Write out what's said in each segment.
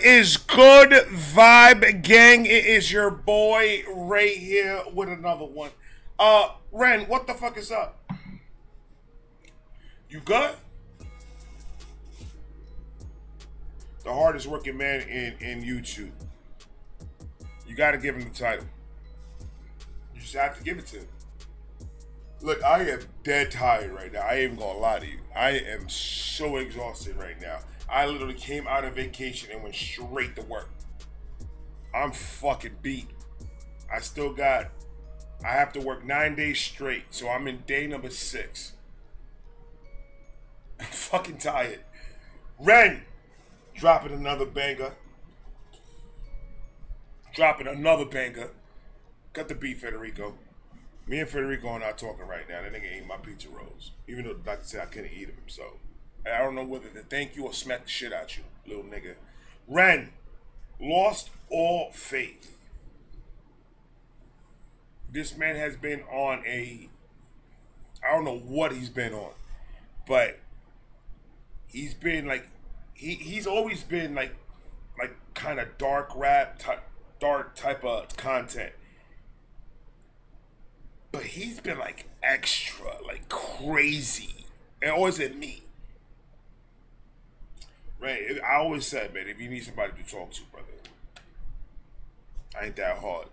is good, Vibe Gang? It is your boy right here with another one. Ren, what the fuck is up? You good? The hardest working man in YouTube. You gotta give him the title. You just have to give it to him. Look, I am dead tired right now. I ain't even gonna lie to you. I am so exhausted right now. I literally came out of vacation and went straight to work. I'm fucking beat. I have to work 9 days straight, so I'm in day number 6. I'm fucking tired. Ren, dropping another banger. Dropping another banger. Cut the beat, Federico. Me and Federico are not talking right now. That nigga ate my pizza rolls. Even though the doctor said I couldn't eat them, so I don't know whether to thank you or smack the shit out you, little nigga. Ren, lost all faith. This man has been on I don't know what he's been on, but he's been like, he's always been like kind of dark rap, dark type of content. But he's been like extra, like crazy, and always at me. Right? I always said, man, if you need somebody to talk to, brother, I ain't that hard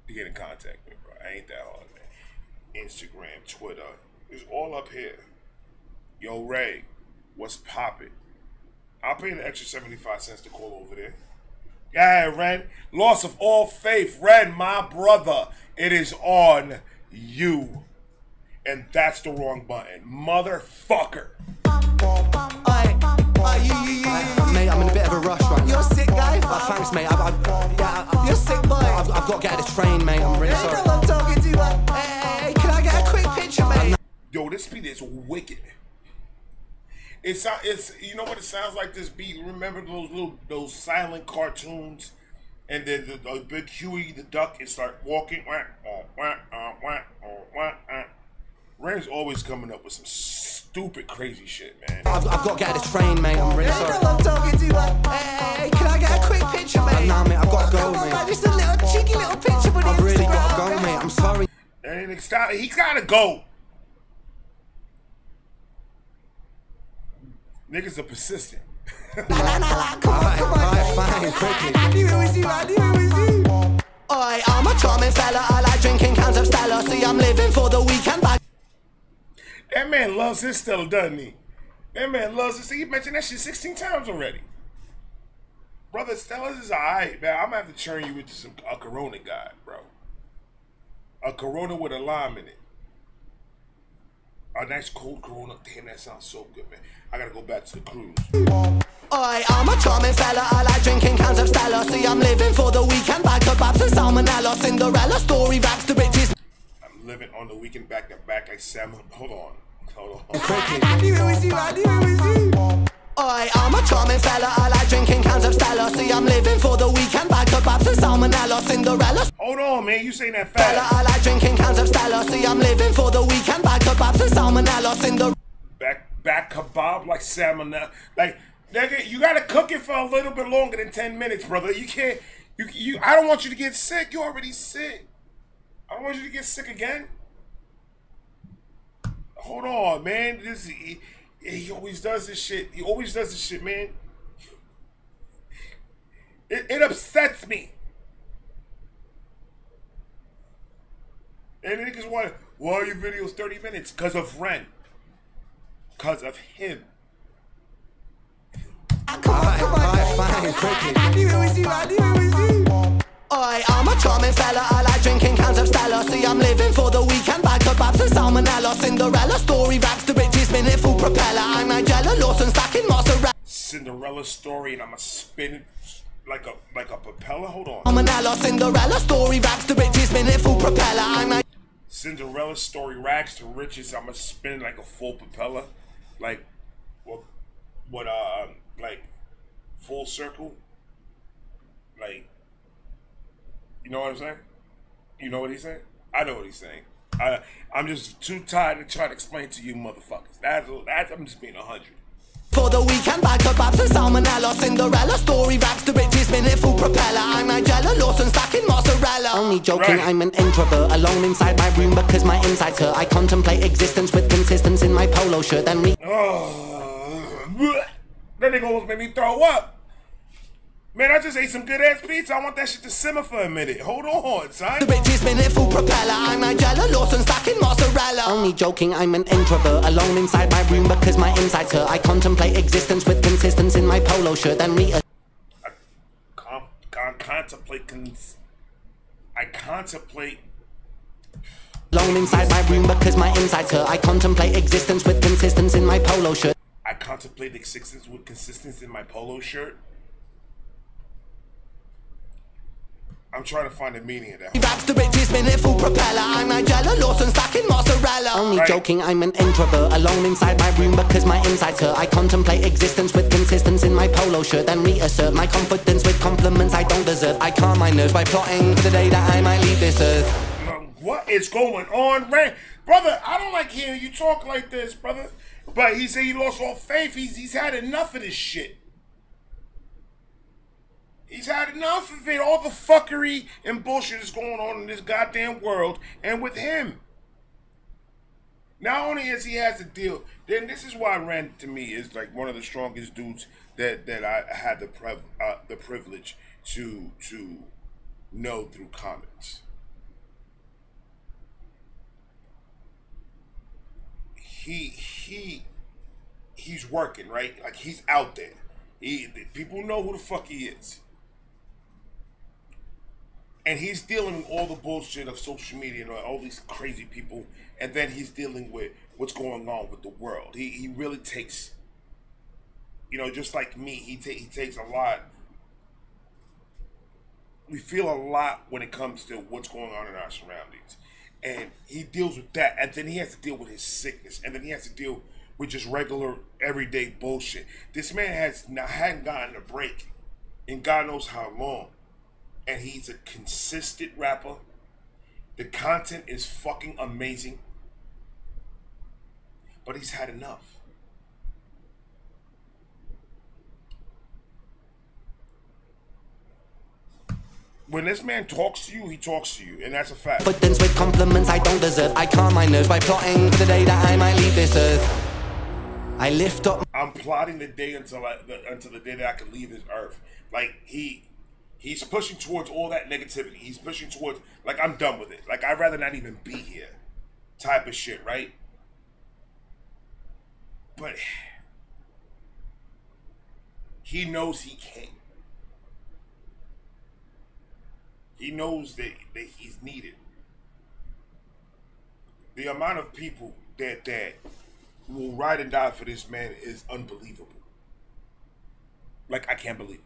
to get in contact with, bro. I ain't that hard, man. Instagram, Twitter, it's all up here. Yo, Ray, what's poppin'? I'll pay an extra 75 cents to call over there. Yeah, Ren, loss of all faith. Ren, my brother, it is on you. And that's the wrong button. Motherfucker. Mate, I'm in a bit of a rush right now. You're sick, guy. Thanks, mate. You're sick, boy. I've got to get at the train, mate. I'm really sorry. You know I'm talking to you, man. Hey, can I get a quick picture, mate? Yo, this beat is wicked. It's you know what it sounds like, this beat? Remember those silent cartoons, and then the big Huey the duck and start walking. Ren's always coming up with some stupid crazy shit, man. I've got to get at the train, mate. I'm really sorry. You know I'm talking to you, man. Hey, can I get a quick picture, mate? Nah, mate, I've got to go, Come on, mate. man, just a little cheeky little picture for the I've really got to Instagram, go, mate. I'm sorry. And he gotta go. Niggas are persistent. Come on. Alright, fine, quickly. I knew it was you, Oi, I'm a charming fella, I like drinking cans of Stella. See, I'm living for the weekend back. That man loves his Stella, doesn't he? That man loves it. He mentioned that shit 16 times already. Brother, Stella's is alright, man. I'm gonna have to turn you into a Corona guy, bro. A Corona with a lime in it. A nice cold Corona. Damn, that sounds so good, man. I gotta go back to the cruise. Oi, I'm a charming fella, I like drinking cans of Stella. See, I'm living for the weekend, bag kebabs and salmonella. Cinderella story raps to riches. I'm living on the weekend back to back like salmon. Hold on. I knew it was you. Oi, I'm a charming fella, I like drinking cans of Stella. See, I'm living for the weekend, bag kebabs and salmonella. Cinderella. Hold on, man. You saying that Fella, fast. I like drinking cans of Stella. See, I'm living for the weekend, bag kebabs and salmonella. Cinderella. Back kebab like salmonella. Like, nigga, you gotta cook it for a little bit longer than 10 minutes, brother. You can't. I don't want you to get sick. You're already sick. I don't want you to get sick again. Hold on, man. He always does this shit. He always does this shit, man. It upsets me. And niggas want, why are your videos 30 minutes? Because of Ren. Because of him. Alright, fine, quickly. I knew it was you. Oi, I'm a charming fella, I like drinking cans of Stella. See, I'm living for the weekend, bag kebabs and salmonella. Cinderella story raps to riches, minute full propeller. I'm Nigella Lawson stacking mozzarella. Cinderella story, and I'ma spin it like a propeller. Hold on. Salmonella, Cinderella story raps to riches, minute full propeller. I'm Cinderella story rags to riches. I'ma spin it like a full propeller, like like full circle, like. You know what I'm saying? You know what he's saying? I know what he's saying. I'm just too tired to try to explain to you motherfuckers. I'm just being 100. For the weekend, bag of babs and salmonella. Cinderella story raps to riches, minute full propeller. I'm Nigella Lawson stacking mozzarella. Only joking, I'm an introvert, alone inside my room because my insides hurt. I contemplate existence with consistency in my polo shirt. Then that nigga almost made me throw up. Man, I just ate some good ass pizza. I want that shit to simmer for a minute. Hold on, son. the riches, minute full propeller. I'm Nigella Lawson stacking mozzarella. Only joking, I'm an introvert, alone inside my room because my insides hurt. I contemplate existence with consistency in my polo shirt. Then I contemplate. Alone inside my room because my insides hurt. I contemplate existence with consistency in my polo shirt. I contemplate existence with consistency in my polo shirt. I'm trying to find the meaning of that. Raps to riches, minute full propeller. I'm Nigella Lawson stacking mozzarella. Only joking, I'm an introvert, alone inside my room because my insides hurt. I contemplate existence with consistency in my polo shirt. Then reassert my confidence with compliments I don't deserve. I calm my nerves by plotting for the day that I might leave this earth. What is going on, Ray? Brother, I don't like hearing you talk like this, brother. But he said he lost all faith. He's had enough of this shit. He's had enough of it. All the fuckery and bullshit is going on in this goddamn world. And with him. Not only has he has to deal, then this is why Ren to me is like one of the strongest dudes that I had the privilege to know through comments. He's working, right? Like he's out there. People know who the fuck he is. And he's dealing with all the bullshit of social media and all these crazy people. And then he's dealing with what's going on with the world. He really takes, you know, just like me, he takes a lot. We feel a lot when it comes to what's going on in our surroundings. And he deals with that. And then he has to deal with his sickness. And then he has to deal with just regular, everyday bullshit. This man hadn't gotten a break in God knows how long. And he's a consistent rapper. The content is fucking amazing. But he's had enough. When this man talks to you, he talks to you, and that's a fact. But then with compliments I don't deserve. I calm my nerves by plotting for the day that I might leave this earth. I lift up. I'm plotting the day until the day that I can leave this earth. Like he's pushing towards all that negativity. He's pushing towards like I'm done with it. Like I'd rather not even be here, type of shit, right? But he knows he can't. He knows that he's needed. The amount of people that will ride and die for this man is unbelievable. Like I can't believe it.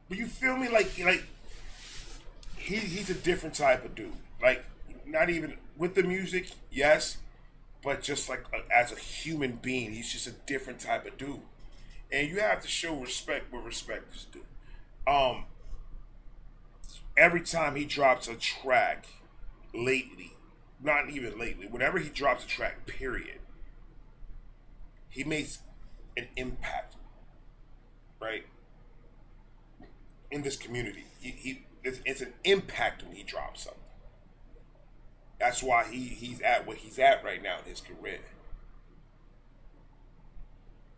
But you feel me? Like he's a different type of dude. Like not even with the music, yes, but just like as a human being, he's just a different type of dude. And you have to show respect where respect is due. Every time he drops a track lately, not even lately, whenever he drops a track, period, he makes an impact, right? In this community. It's an impact when he drops something. That's why he's at where he's at right now in his career.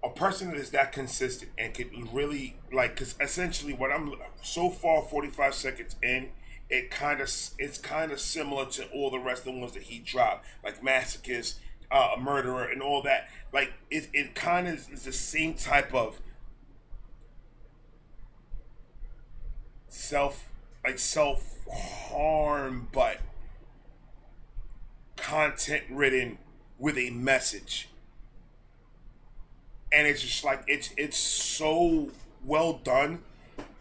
A person that is that consistent and can really like, because essentially what I'm so far 45 seconds in, it's kind of similar to all the rest of the ones that he dropped, like Masochist, a Murderer, and all that. Like it kind of is the same type of self harm, but content ridden with a message. And it's just like it's so well done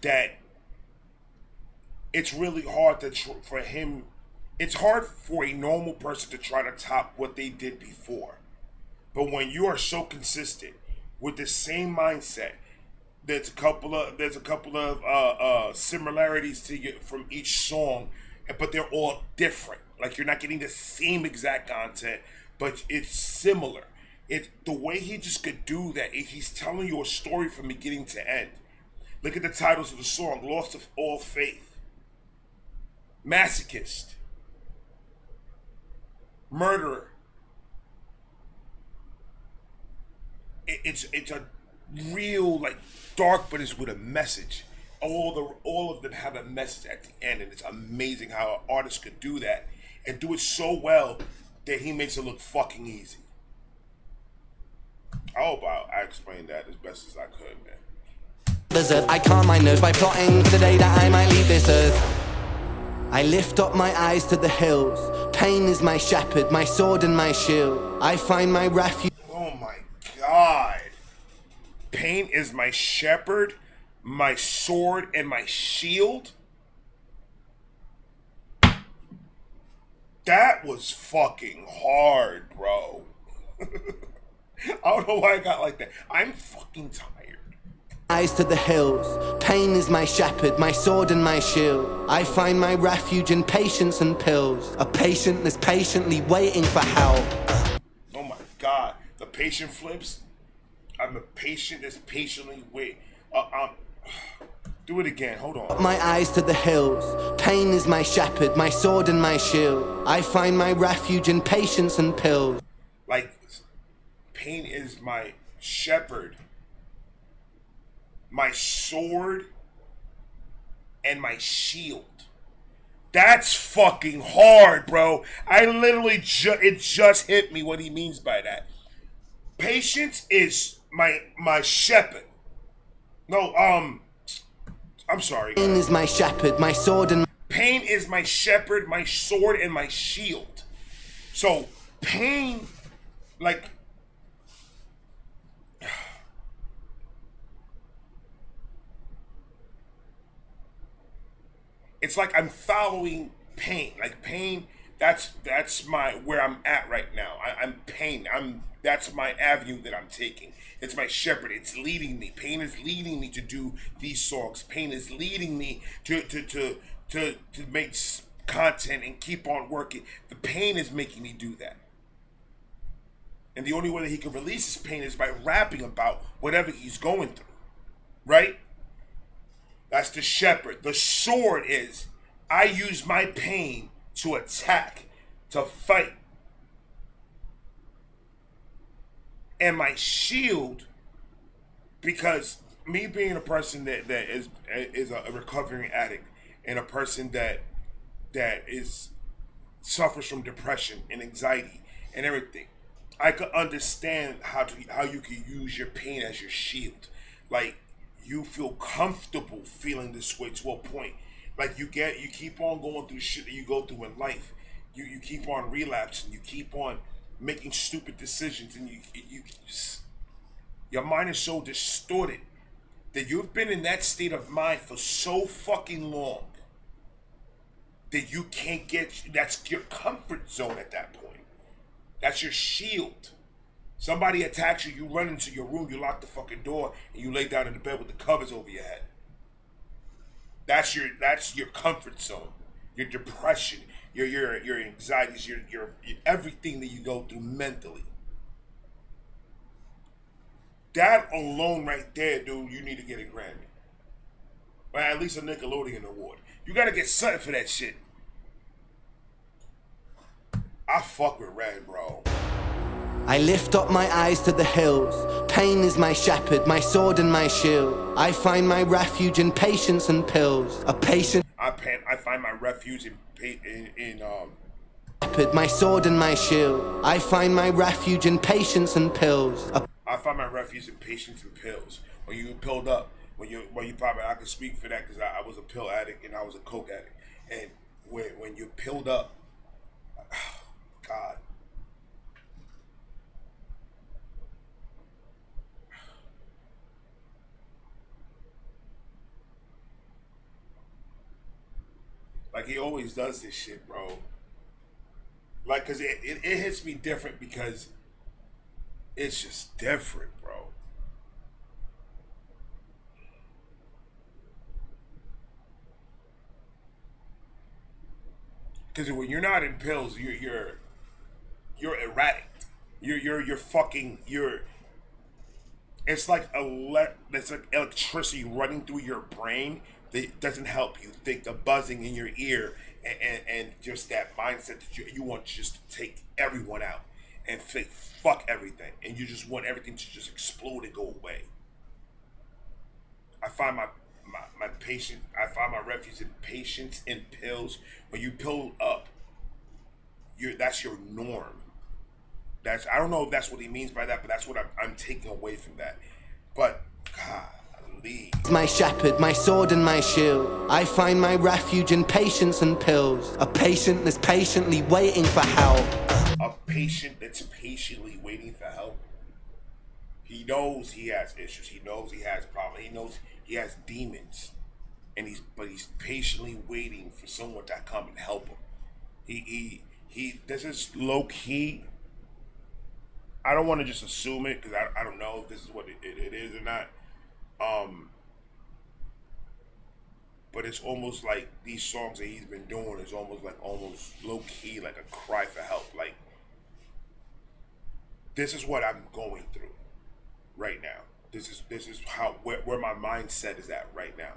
that it's really hard for him. It's hard for a normal person to try to top what they did before. But when you are so consistent with the same mindset, there's a couple of similarities to you from each song, but they're all different. Like you're not getting the same exact content, but it's similar. the way he just could do that. He's telling you a story from beginning to end. Look at the titles of the song: "Lost of All Faith," "Masochist," "Murderer." It's a real, like, dark, but it's with a message. All of them have a message at the end, and it's amazing how an artist could do that and do it so well that he makes it look fucking easy. I hope I explained that as best as I could, man. I calm my nerves by plotting for the day that I might leave this earth. I lift up my eyes to the hills. Pain is my shepherd, my sword and my shield. I find my refuge. Oh my God. Pain is my shepherd, my sword, and my shield? That was fucking hard, bro. I don't know why I got like that. I'm fucking tired. Eyes to the hills. Pain is my shepherd, my sword and my shield. I find my refuge in patience and pills. A patient that's patiently waiting for help. Oh my God. The patient flips. I'm a patient that's patiently wait. Do it again. Hold on. My eyes to the hills. Pain is my shepherd, my sword and my shield. I find my refuge in patience and pills. Like, pain is my shepherd, my sword, and my shield. That's fucking hard, bro. I literally it just hit me what he means by that. Patience is my shepherd. No, I'm sorry. Pain is my shepherd, my sword and... Pain is my shepherd, my sword, and my shield. So, pain, like... It's like I'm following pain. Like, pain, that's where I'm at right now. I'm pain. That's my avenue that I'm taking. It's my shepherd. It's leading me. Pain is leading me to do these songs. Pain is leading me to make content and keep on working. The pain is making me do that. And the only way that he can release his pain is by rapping about whatever he's going through. Right? That's the shepherd. The sword is, I use my pain to attack, to fight. And my shield, because me being a person that is a recovering addict and a person that suffers from depression and anxiety and everything, I could understand how you can use your pain as your shield. Like, you feel comfortable feeling this way to a point. Like, you keep on going through shit that you go through in life. You keep on relapsing. You keep on making stupid decisions, and your mind is so distorted that you've been in that state of mind for so fucking long that you can't that's your comfort zone at that point. That's your shield. Somebody attacks you, you run into your room, you lock the fucking door, and you lay down in the bed with the covers over your head. That's your comfort zone. Your depression, your anxieties, your everything that you go through mentally. That alone right there, dude, you need to get a Grammy. Or at least a Nickelodeon award. You gotta get something for that shit. I fuck with Red, bro. I lift up my eyes to the hills. Pain is my shepherd, my sword and my shield. I find my refuge in patience and pills. A patient... I find my refuge in shepherd, my sword and my shield. I find my refuge in patience and pills. I find my refuge in patience and pills. When you pilled up, when you probably, I can speak for that because I was a pill addict and I was a coke addict. And when you're pilled up, oh, God. Like, he always does this shit, bro. Like, because it hits me different because it's just different, bro. Because when you're not in pills, you're erratic. You're fucking. It's like it's like electricity running through your brain that doesn't help you think. The buzzing in your ear and just that mindset that you want just to take everyone out and think fuck everything, and you just want everything to just explode and go away. I find my patience. I find my refuge in patience and pills. When you pill up, that's your norm. I don't know if that's what he means by that, but that's what I'm taking away from that. But golly, my shepherd, my sword and my shield. I find my refuge in patience and pills. A patient that's patiently waiting for help. A patient that's patiently waiting for help. He knows he has issues. He knows he has problems. He knows he has demons, and he's patiently waiting for someone to come and help him. This is low key. I don't want to just assume it because I don't know if this is what it is or not. But it's almost like these songs that he's been doing is almost low key, like a cry for help. Like, this is what I'm going through right now. This is how where my mindset is at right now,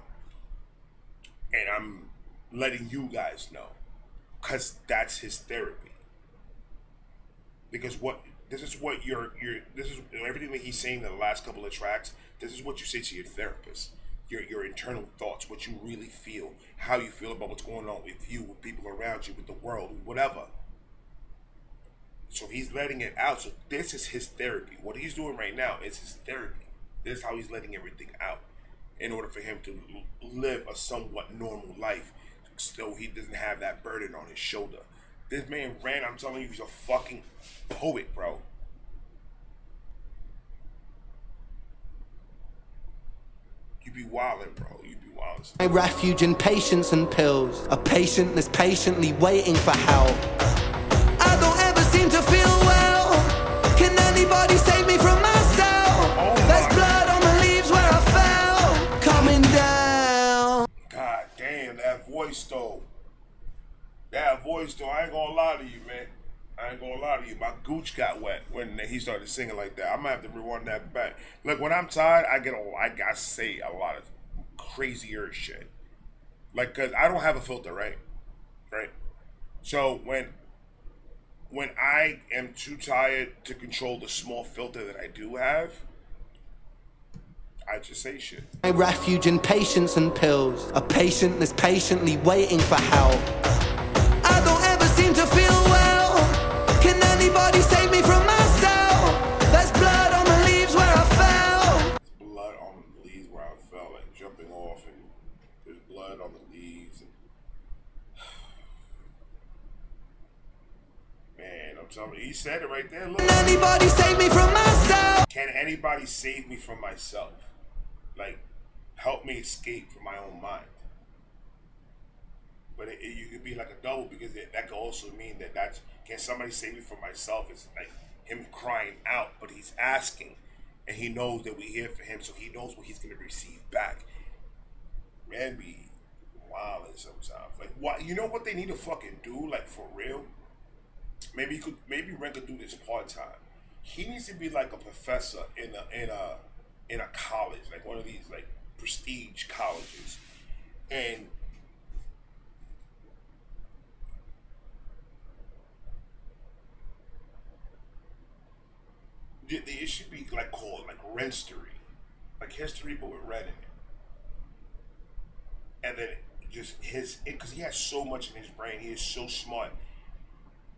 and I'm letting you guys know, cause that's his therapy. Because this is everything that he's saying in the last couple of tracks. This is what you say to your therapist. Your internal thoughts, what you really feel, how you feel about what's going on with you, with people around you, with the world, whatever. So he's letting it out. So this is his therapy. What he's doing right now is his therapy. This is how he's letting everything out in order for him to live a somewhat normal life, so he doesn't have that burden on his shoulder. This man ran, I'm telling you, he's a fucking poet, bro. You be wildin', bro. You be wildin'. My refuge in patience and pills. A patient that's patiently waiting for help. I don't ever seem to feel well. Can anybody save me from myself? There's blood on the leaves where I fell. Coming down. God damn, that voice though. I ain't gonna lie to you, man. I ain't gonna lie to you. My gooch got wet when he started singing like that. I'm gonna have to rewind that back. Look, when I'm tired, I say a lot of crazier shit. Like, cause I don't have a filter, right? Right. So when I am too tired to control the small filter that I do have, I just say shit. My refuge in patience and pills. A patient that's patiently waiting for help. I don't ever seem to feel well. Can anybody save me from myself? There's blood on the leaves where I fell. There's blood on the leaves where I fell, like jumping off, and there's blood on the leaves. Man, I'm telling you, he said it right there. Look. Can anybody save me from myself? Can anybody save me from myself? Like, help me escape from my own mind. But you could be like a double, because that could also mean that's, can somebody save me from myself? It's like him crying out, but he's asking, and he knows that we're here for him, so he knows what he's going to receive back. Man, be wildin' sometimes. Like, what? You know what they need to fucking do? Like, for real? Maybe Ren could do this part time. He needs to be like a professor in a college, like one of these like prestige colleges, and it should be like called like Renstery, like history but with red in it. And then just because he has so much in his brain, he is so smart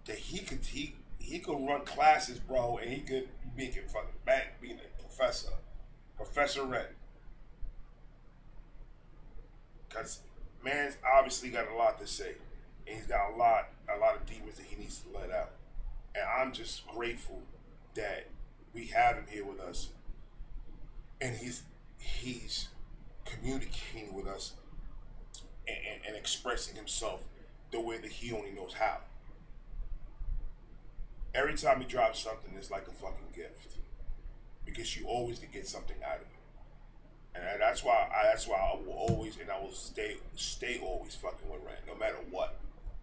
that he could run classes, bro, and he could make it fucking back being a professor. Professor Red. Because man's obviously got a lot to say. And he's got a lot of demons that he needs to let out. And I'm just grateful that we have him here with us. And he's communicating with us and expressing himself the way that he only knows how. Every time he drops something, it's like a fucking gift. Because you always can get something out of it. And that's why I will always, and I will stay always fucking with Ren, no matter what.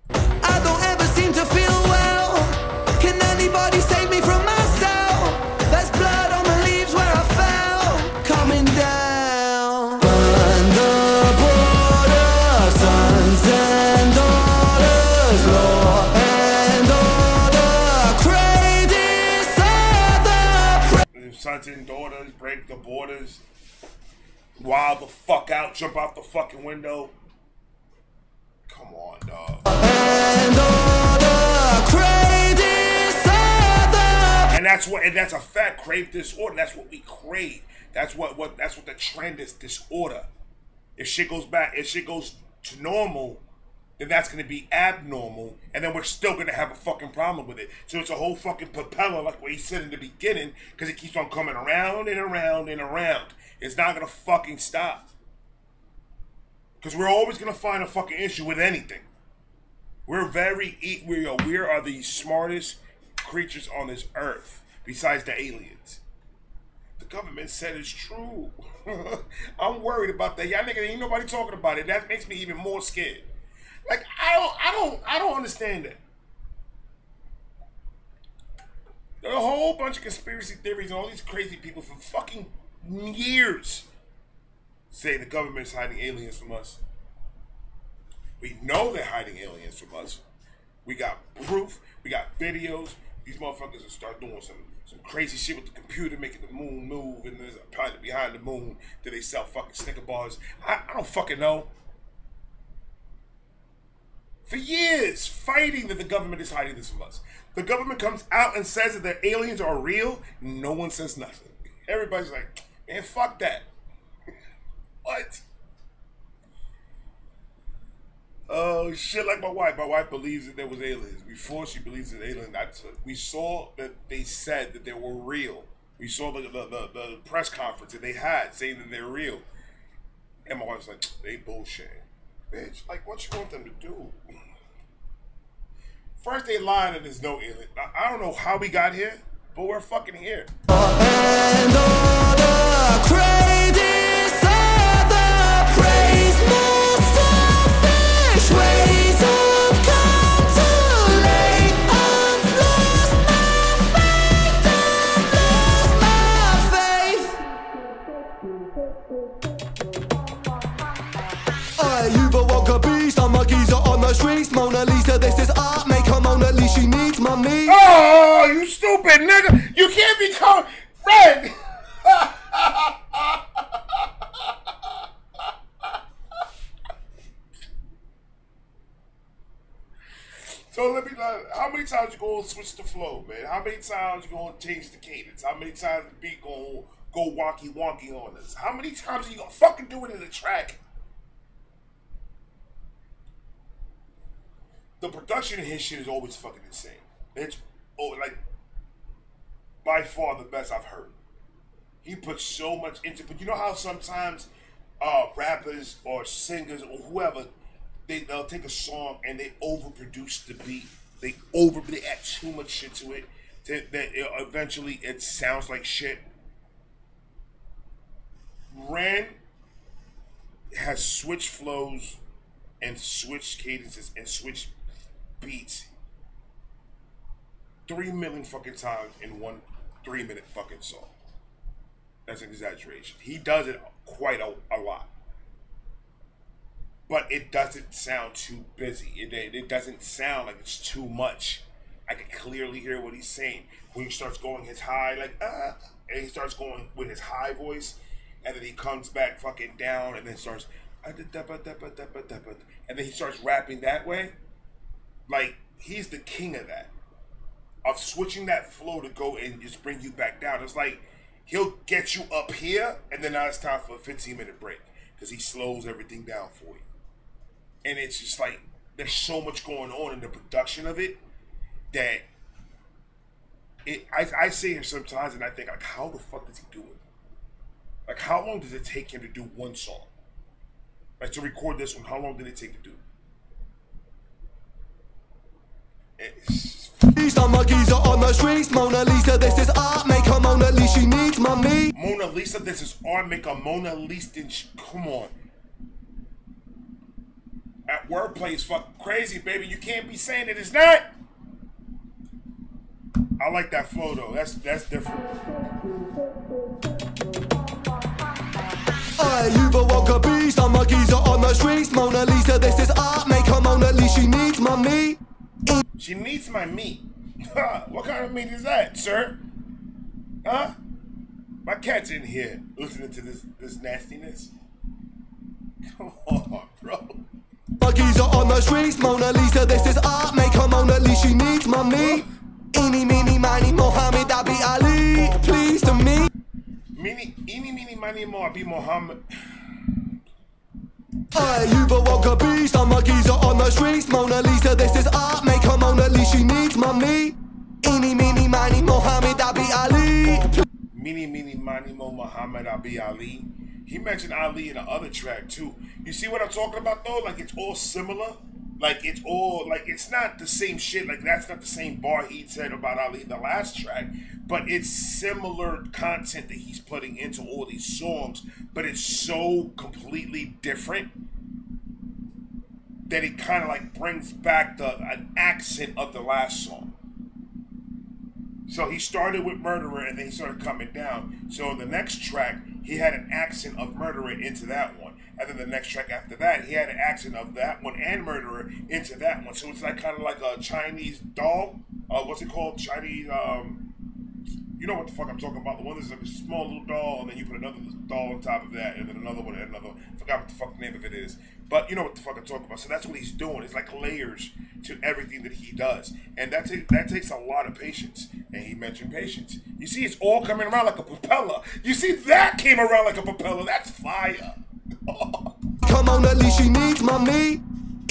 I don't ever seem to feel well. Can anybody save me from myself? sons and daughters, break the borders, wild the fuck out, jump out the fucking window. Come on, dog. And all the crazies are the... And that's a fact. Crave disorder. That's what we crave. That's what the trend is. Disorder. If shit goes to normal, then that's gonna be abnormal, and then we're still gonna have a fucking problem with it. So it's a whole fucking propeller, like what he said in the beginning, because it keeps on coming around and around and around. It's not gonna fucking stop. Because we're always gonna find a fucking issue with anything. We are the smartest creatures on this earth, besides the aliens. The government said it's true. I'm worried about that. Y'all niggas ain't nobody talking about it. That makes me even more scared. Like I don't understand that. There's a whole bunch of conspiracy theories and all these crazy people for fucking years say the government's hiding aliens from us. We know they're hiding aliens from us. We got proof. We got videos. These motherfuckers will start doing some crazy shit with the computer, making the moon move, and there's a planet behind the moon that they sell fucking Snicker bars. I don't fucking know. For years, fighting that the government is hiding this from us. The government comes out and says that the aliens are real. No one says nothing. Everybody's like, man, fuck that. What? Oh, shit, like my wife. My wife believes that there was aliens. Before she believes in aliens, we saw that they said that they were real. We saw the press conference that they had saying that they're real. And my wife's like, they bullshit. Bitch, like, what you want them to do? First they lied and there's no alien. I don't know how we got here, but we're fucking here. And all the crazies are the praise. Most selfish ways have come too late. I've lost my faith. You've awoke a beast. I'm a geezer on the streets. Mona Lisa, this is art. Make her Mona Lisa. She needs my meat. Oh, you stupid nigga! You can't be called red. So let me know, how many times you gonna switch the flow, man? How many times you gonna change the cadence? How many times the beat gonna go wonky wonky on us? How many times are you gonna fucking do it in the track? The production in his shit is always fucking insane. It's like by far the best I've heard. He puts so much into, but you know how sometimes rappers or singers or whoever, they'll take a song and they overproduce the beat. They add too much shit to it that eventually it sounds like shit. Ren has switched flows and switched cadences and switched beats 3 million fucking times in one 3-minute fucking song. That's an exaggeration. He does it quite a lot. But it doesn't sound too busy. It doesn't sound like it's too much. I can clearly hear what he's saying. When he starts going his high, like, and he starts going with his high voice, and then he comes back fucking down, and then starts, and then he starts rapping that way. Like, he's the king of that. Of switching that flow to go and just bring you back down. It's like, he'll get you up here, and then now it's time for a 15-minute break. Because he slows everything down for you. And it's just like, there's so much going on in the production of it, that I sit here sometimes and I think, like, how the fuck does he do it? Like, how long does it take him to do one song? Like, to record this one, how long did it take to do? I'm a geezer on the streets. Mona Lisa, this is art. Make her Mona Lisa. She needs my meat. Mona Lisa, this is art. Make a Mona Lisa. Come on. That wordplay is fucking crazy, baby. You can't be saying it is not. I like that flow though. That's different. You've awoke a beast. I'm a geezer on the streets. Mona Lisa, this is art. Make her Mona Lisa. She needs my meat. She needs my meat. What kind of meat is that, sir? Huh? My cat's in here listening to this nastiness. Come on, bro. Buggies are on the streets, Mona Lisa, this is art. Make her Mona Lisa, she needs my meat. Eeny, meeny, miny, Mohammed, I be Ali. Please to me. Eeny, meeny, miny, mo, I be Mohammed. Hey, you've a wonka beast. I'm a geezer on the streets, Mona Lisa, this is art. Make her Mona Lisa, she needs my meat. Eeny, meeny, miny, Mohammed, I be Ali. Meeny, meeny, miny, mo, Muhammad, I be Ali. He mentioned Ali in the other track too. You see what I'm talking about though? Like it's all similar. Like it's all like it's not the same shit. Like that's not the same bar he said about Ali in the last track. But it's similar content that he's putting into all these songs. But it's so completely different that it kind of like brings back an accent of the last song. So he started with Murderer and then he started coming down. So in the next track, he had an accent of Murderer into that one. And then the next track after that, he had an accent of that one and Murderer into that one. So it's like kind of like a Chinese doll. What's it called? Chinese, you know what the fuck I'm talking about. The one that's like a small little doll and then you put another doll on top of that and then another one and another. I forgot what the fuck the name of it is. But you know what the fuck I'm talking about. So that's what he's doing. It's like layers to everything that he does. And that takes a lot of patience. And he mentioned patience. You see, it's all coming around like a propeller. You see, that came around like a propeller. That's fire. Come on, at least she needs my meat.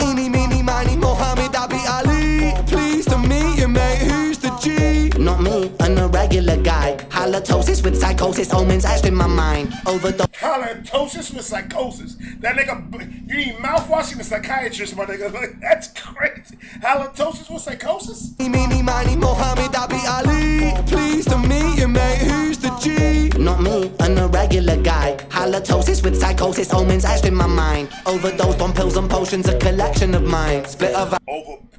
Eeny, meeny, miny, Mohammed, I be Ali. Pleased to meet you, mate. Who's the G? Not me, an irregular guy. Halitosis with psychosis, omens etched in my mind. Overdose. Halitosis with psychosis. That nigga, you need mouthwashing a psychiatrist, my nigga. Like, that's crazy. Halitosis with psychosis? Meeny, miny, Mohammed, I be Ali. Pleased to meet you, mate. Who's the G? Not me, an irregular guy. Halitosis with psychosis, omens etched in my mind. Overdosed on pills and potions, a collection of mine. Split of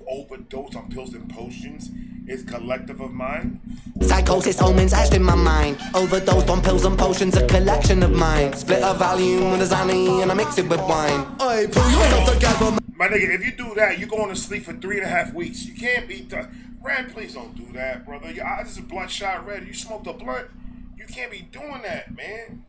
overdose on pills and potions is collective of mine. Psychosis, omens etched in my mind. Overdosed on pills and potions, a collection of mine. Split a volume with a Zanny and I mix it with wine. I pull yourself together. My nigga, if you do that, you're going to sleep for 3.5 weeks. You can't be done. Red, please don't do that, brother. Your eyes is bloodshot red. You smoked a blunt. You can't be doing that, man.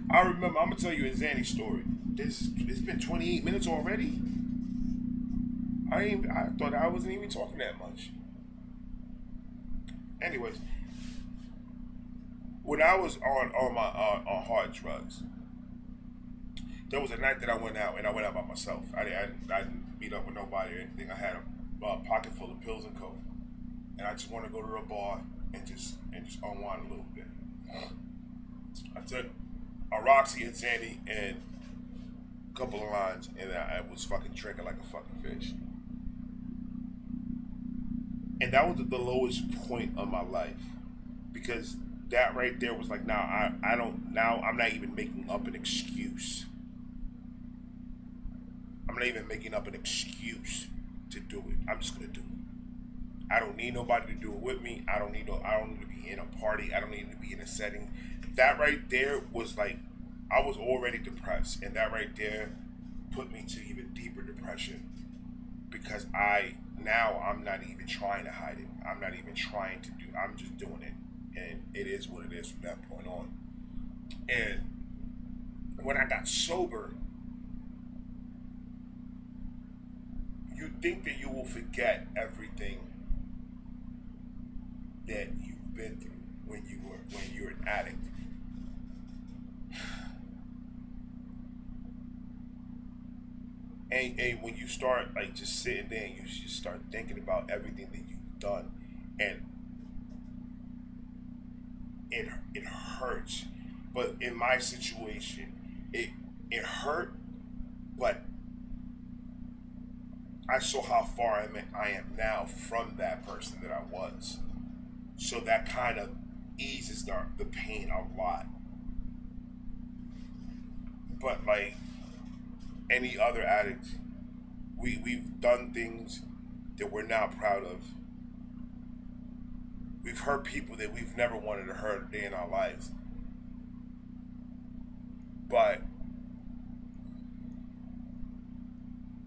I remember, I'm going to tell you a Zanny story. It's been 28 minutes already. I thought I wasn't even talking that much. Anyways, when I was on my on hard drugs, there was a night that I went out, and I went out by myself. I didn't meet up with nobody or anything. I had a pocket full of pills and coke, and I just wanted to go to a bar and just unwind a little bit. I took a Roxy and Zanny and a couple of lines, and I was fucking drinking like a fucking fish. And that was the lowest point of my life, because that right there was like, now I'm not even making up an excuse. I'm not even making up an excuse to do it. I'm just gonna do it. I don't need nobody to do it with me. I don't need to be in a party. I don't need to be in a setting. That right there was like, I was already depressed, and that right there put me to even deeper depression, because I'm not even trying to hide it. I'm not even trying to I'm just doing it. And it is what it is from that point on. And when I got sober, you think that you will forget everything that you've been through when you're an addict. And when you start like just sitting there and you just start thinking about everything that you've done, and it hurts. But in my situation, it hurt, but I saw how far I am now from that person that I was. So that kind of eases the pain a lot. But like any other addict, we've done things that we're not proud of. We've hurt people that we've never wanted to hurt a day in our lives. But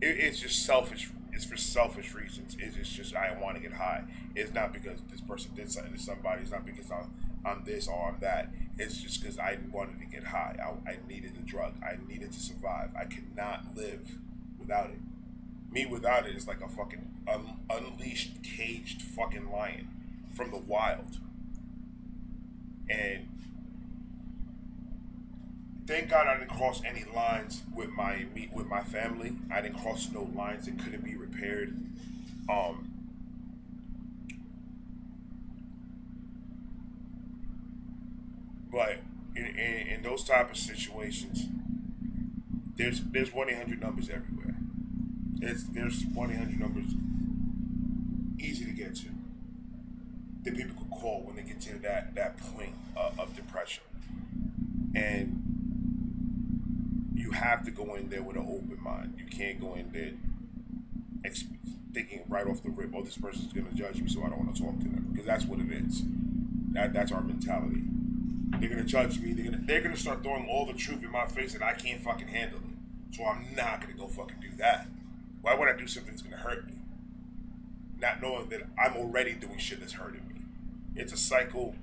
it's just selfish. it's for selfish reasons. It's just I want to get high. It's not because this person did something to somebody. It's not because I'm this or I'm that. It's just because I wanted to get high. I needed the drug. I needed to survive. I cannot live without it. Me without it is like a fucking unleashed, caged fucking lion from the wild. And thank God I didn't cross any lines with my family. I didn't cross no lines that couldn't be repaired. But in those type of situations, there's 1-800 numbers everywhere. There's 1-800 numbers easy to get to that people could call when they get to that point of depression. And you have to go in there with an open mind. You can't go in there thinking right off the rip, oh, this person's going to judge me, so I don't want to talk to them. Because that's what it is. That's our mentality. They're going to judge me. They're going to start throwing all the truth in my face and I can't fucking handle it. So I'm not going to go fucking do that. Why would I do something that's going to hurt me? Not knowing that I'm already doing shit that's hurting me. It's a cycle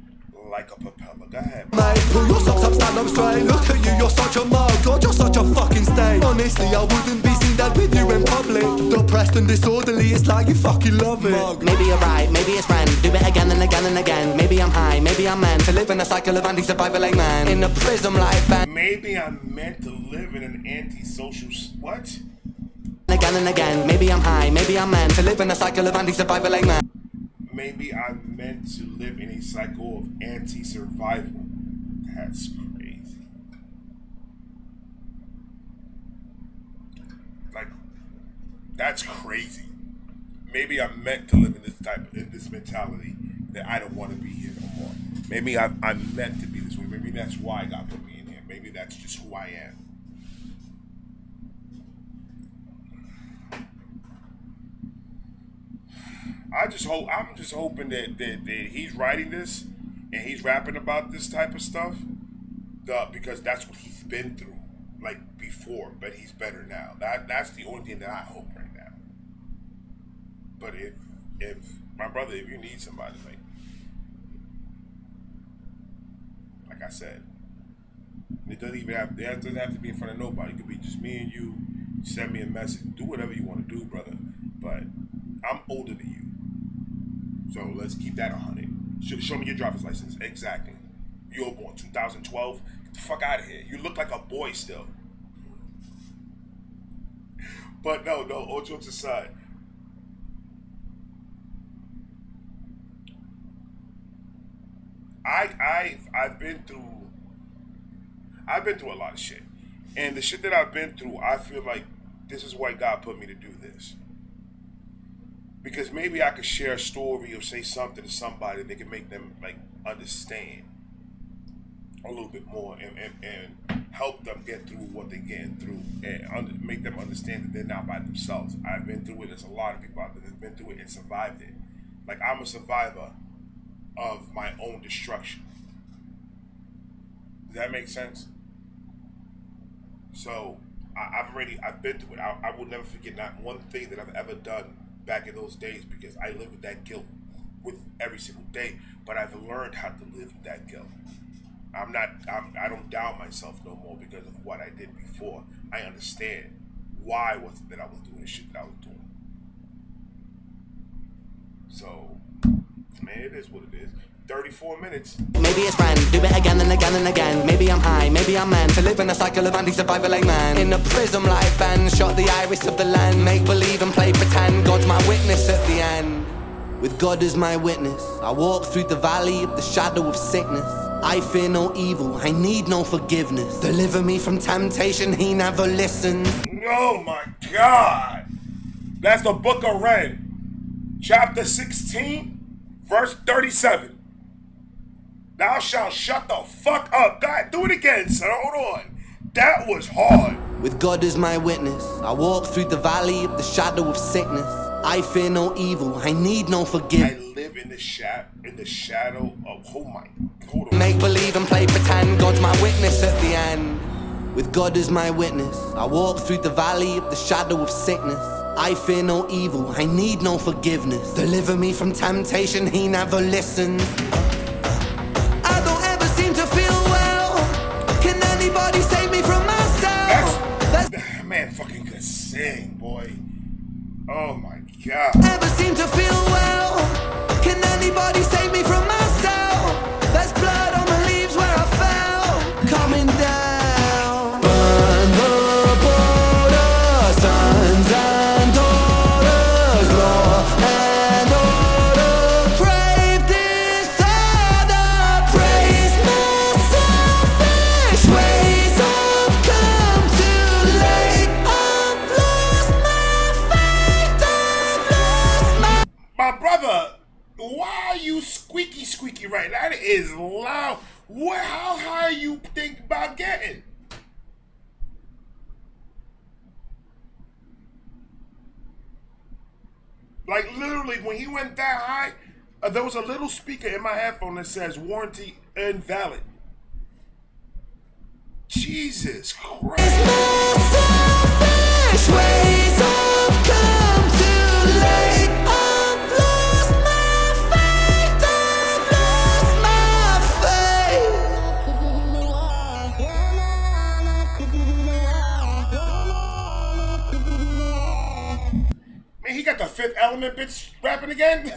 like a propeller. Go ahead. Mate, pull your socks up, stand up straight. Look at you, you're such a mug. God, you're such a fucking stain. Honestly, I wouldn't be seen dead with you in public. Depressed and disorderly, it's like you fucking love it. Mug. Maybe you're right, maybe it's friend. Do it again and again and again. Maybe I'm high, maybe I'm meant to live in a cycle of anti-survival like man. In a prism like Ben. Maybe I'm meant to live in an anti-social... What? Again and again. Maybe I'm high, maybe I'm meant to live in a cycle of anti-survival like man. Maybe I'm meant to live in a cycle of anti-survival. That's crazy. Like, that's crazy. Maybe I'm meant to live in this mentality that I don't want to be here no more. Maybe I'm meant to be this way. Maybe that's why God put me in here. Maybe that's just who I am. I'm just hoping that he's writing this and he's rapping about this type of stuff, because that's what he's been through, like before, but he's better now. That's the only thing that I hope right now. But if my brother, if you need somebody, like I said, it doesn't have to be in front of nobody. It could be just me and you. Send me a message. Do whatever you want to do, brother. But I'm older than you. So let's keep that 100. Show me your driver's license. Exactly. You were born 2012. Get the fuck out of here. You look like a boy still. But no, all jokes aside. I've been through a lot of shit. And the shit that I've been through, I feel like this is why God put me to do this. Because maybe I could share a story or say something to somebody that can make them understand a little bit more and help them get through what they're getting through and make them understand that they're not by themselves. I've been through it. There's a lot of people out there that's been through it and survived it. Like, I'm a survivor of my own destruction. Does that make sense? So I've been through it. I will never forget not one thing that I've ever done back in those days, because I live with that guilt with every single day. But I've learned how to live with that guilt. I don't doubt myself no more because of what I did before. I understand why was it that I was doing the shit that I was doing. So, man, it is what it is. 34 minutes. Maybe it's friend, do it again and again and again. Maybe I'm high, maybe I'm meant to live in a cycle of anti-survival like man. In a prism like Ben, shot the iris of the land. Make believe and play pretend, God's my witness at the end. With God as my witness, I walk through the valley of the shadow of sickness. I fear no evil, I need no forgiveness. Deliver me from temptation, he never listens. Oh my God. That's the book of Red, chapter 16, verse 37. Thou shalt shut the fuck up. God, do it again, son. Hold on. That was hard. With God as my witness, I walk through the valley of the shadow of sickness. I fear no evil, I need no forgiveness. I live in the shadow of, hold on. Make believe and play pretend, God's my witness at the end. With God as my witness, I walk through the valley of the shadow of sickness. I fear no evil, I need no forgiveness. Deliver me from temptation, he never listens. I don't ever seem to feel well. Can anybody save me from myself? Man fucking could sing, boy. Oh my god. Ever seem to feel well? Can anybody save me from myself? There's blood on the leaves where I fell. Coming down. Burn the border, sons and daughters, law and order. Crave disorder, praise my selfish ways. I've come too late. I've lost my faith. I've lost my brother, why are you squeaky right now? That is loud. How high you think about getting? Like literally, when he went that high, there was a little speaker in my headphone that says warranty invalid. Jesus Christ. selfish ways. I've come too late. I've lost my faith. I've lost my faith. Man, he got the Fifth Element bitch rapping again.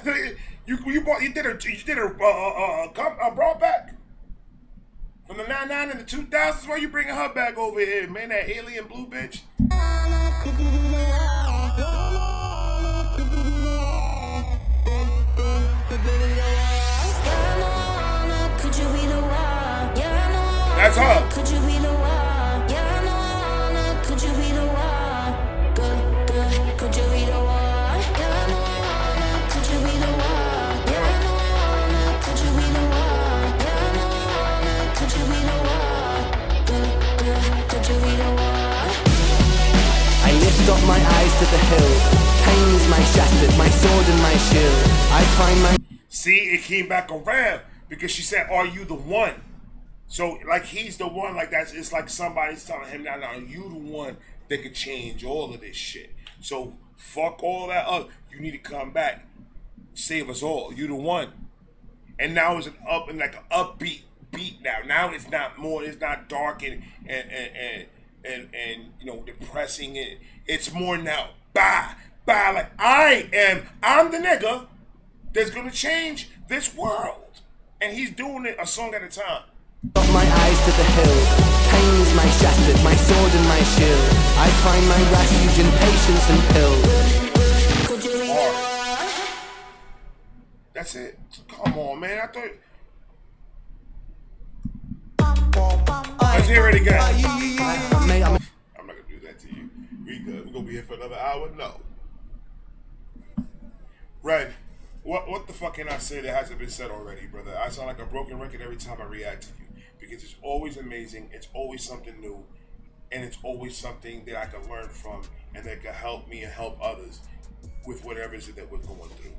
you did a brought back from the 99 and the 2000s. Why you bringing her back over here, man? That alien blue bitch. That's her. Could you be the one? Yeah, no, could you be the one? Good, could you be the one? Yeah, no, could you be the one? Yeah, no, could you be the one? Yeah, no, could you be the one? Good, could you be the one? I lift up my eyes to the hill. Pain is my shepherd, my sword and my shield. I find my... See, it came back around because she said, "Are you the one?" So, like, he's the one, like, it's like somebody's telling him, now, you the one that could change all of this shit. So, fuck all that up. You need to come back. Save us all. You the one. And now it's an upbeat beat now. Now it's not dark and you know, depressing. It's more now, like, I'm the nigga that's gonna change this world. And he's doing it a song at a time. Up my eyes to the hill. Pain is my shepherd, my sword and my shield. I find my refuge in patience and pills. Could you be the one? That's it. Come on, man. I thought. Let's hear it again. I'm not gonna do that to you. We good. We're gonna be here for another hour. No. Red, what the fuck can I say that hasn't been said already, brother? I sound like a broken record every time I react to you. Because it's always amazing, it's always something new, and it's always something that I can learn from and that can help me and help others with whatever it is that we're going through.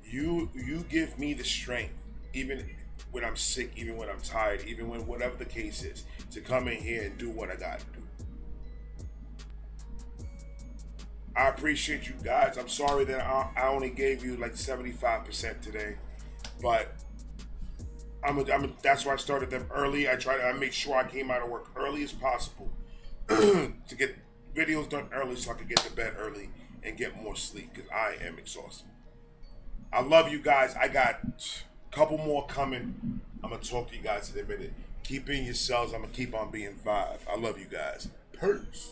You give me the strength, even when I'm sick, even when I'm tired, even when whatever the case is, to come in here and do what I got to do. I appreciate you guys. I'm sorry that I only gave you like 75% today, but that's why I started them early. I made sure I came out of work early as possible to get videos done early so I could get to bed early and get more sleep because I am exhausted. I love you guys. I got a couple more coming. I'm going to talk to you guys in a minute. Keep being yourselves. I'm going to keep on being Vive. I love you guys. Peace.